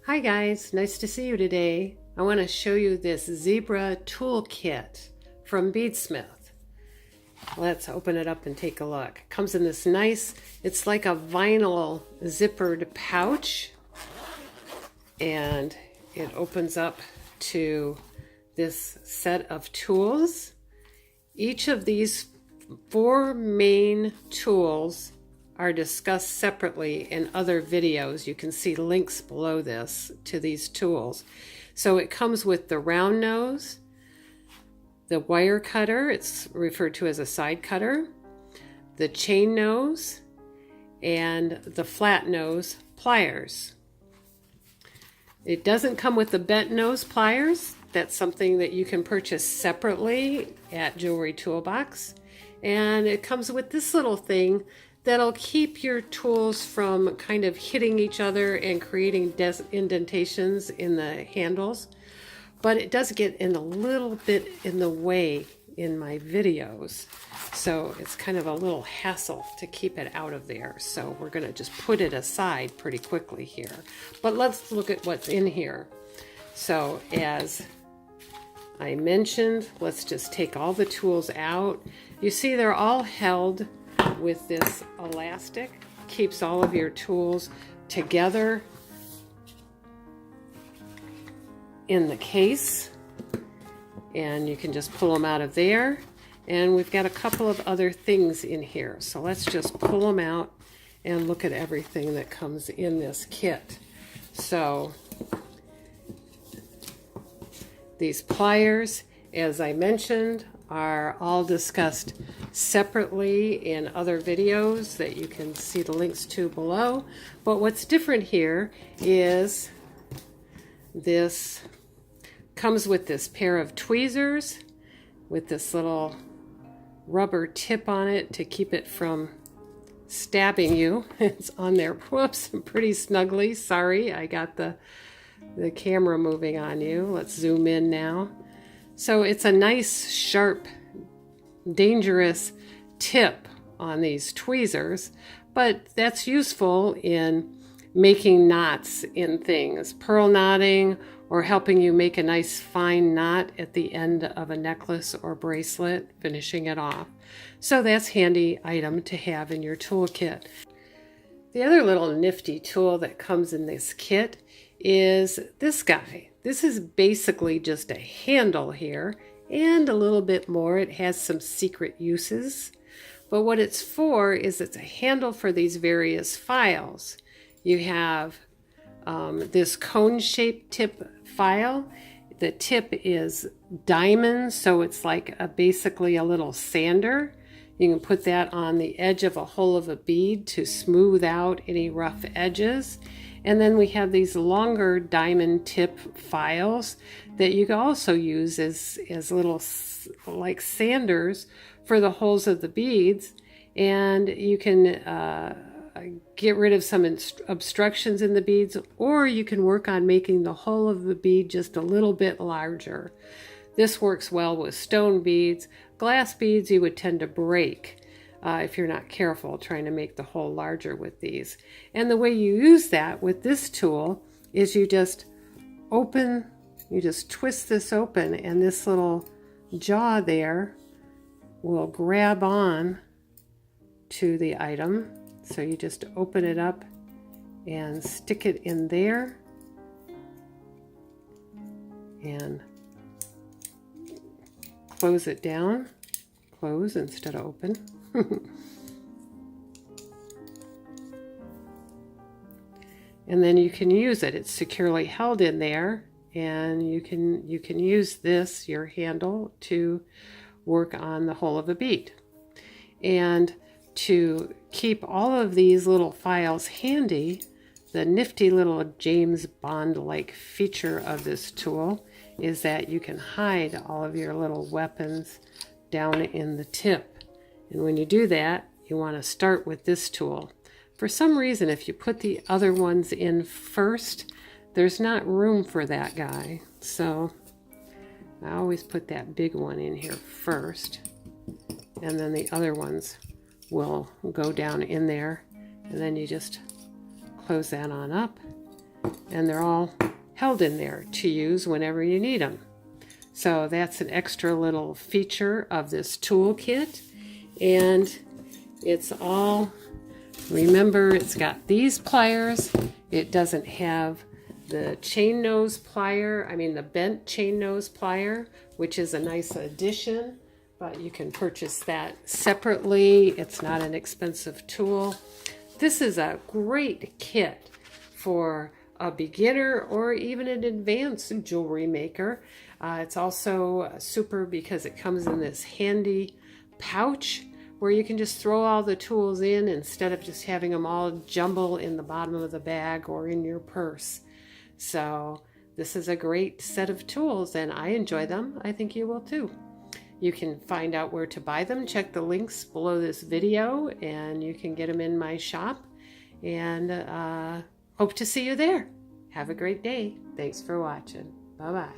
Hi guys, nice to see you today. I want to show you this Zebra Tool Kit from Beadsmith. Let's open it up and take a look. It comes in this nice, it's like a vinyl zippered pouch, and it opens up to this set of tools. Each of these 4 main tools are discussed separately in other videos. You can see links below this to these tools. So it comes with the round nose, the wire cutter, it's referred to as a side cutter, the chain nose, and the flat nose pliers. It doesn't come with the bent nose pliers. That's something that you can purchase separately at Jewery Toolbox. And it comes with this little thing that'll keep your tools from kind of hitting each other and creating indentations in the handles. But it does get in a little bit in the way in my videos. So it's kind of a little hassle to keep it out of there. So we're gonna just put it aside pretty quickly here. But let's look at what's in here. So as I mentioned, let's just take all the tools out. You see they're all held with this elastic. Keeps all of your tools together in the case, and you can just pull them out of there. And we've got a couple of other things in here, so let's just pull them out and look at everything that comes in this kit. So these pliers, as I mentioned, are all discussed separately in other videos that you can see the links to below. But what's different here is this comes with this pair of tweezers with this little rubber tip on it to keep it from stabbing you. It's on there, whoops, pretty snugly. Sorry, I got the camera moving on you. Let's zoom in now. So it's a nice, sharp, dangerous tip on these tweezers, but that's useful in making knots in things, pearl knotting, or helping you make a nice fine knot at the end of a necklace or bracelet, finishing it off. So that's a handy item to have in your toolkit. The other little nifty tool that comes in this kit is this guy. This is basically just a handle here and a little bit more. It has some secret uses, but what it's for is it's a handle for these various files. You have this cone-shaped tip file. The tip is diamond, so it's like basically a little sander. You can put that on the edge of a hole of a bead to smooth out any rough edges. And then we have these longer diamond tip files that you can also use as little like sanders for the holes of the beads. And you can get rid of some obstructions in the beads, or you can work on making the hole of the bead just a little bit larger. This works well with stone beads. Glass beads you would tend to break if you're not careful trying to make the hole larger with these. And the way you use that with this tool is you just twist this open, and this little jaw there will grab on to the item. So you just open it up and stick it in there and close it down. Close instead of open. And then you can use it. It's securely held in there, and you can use this, your handle, to work on the whole of a bead. And to keep all of these little files handy, the nifty little James Bond-like feature of this tool is that you can hide all of your little weapons down in the tip. And when you do that, you want to start with this tool. For some reason, if you put the other ones in first, there's not room for that guy. So I always put that big one in here first, and then the other ones will go down in there, and then you just close that on up and they're all held in there to use whenever you need them. So that's an extra little feature of this toolkit. And it's all, remember, it's got these pliers. It doesn't have the chain nose plier, the bent chain nose plier, which is a nice addition, but you can purchase that separately. It's not an expensive tool. This is a great kit for a beginner or even an advanced jewelry maker. It's also super because it comes in this handy pouch where you can just throw all the tools in instead of just having them all jumble in the bottom of the bag or in your purse. So this is a great set of tools and I enjoy them. I think you will too. You can find out where to buy them. Check the links below this video and you can get them in my shop. And hope to see you there. Have a great day. Thanks for watching. Bye-bye.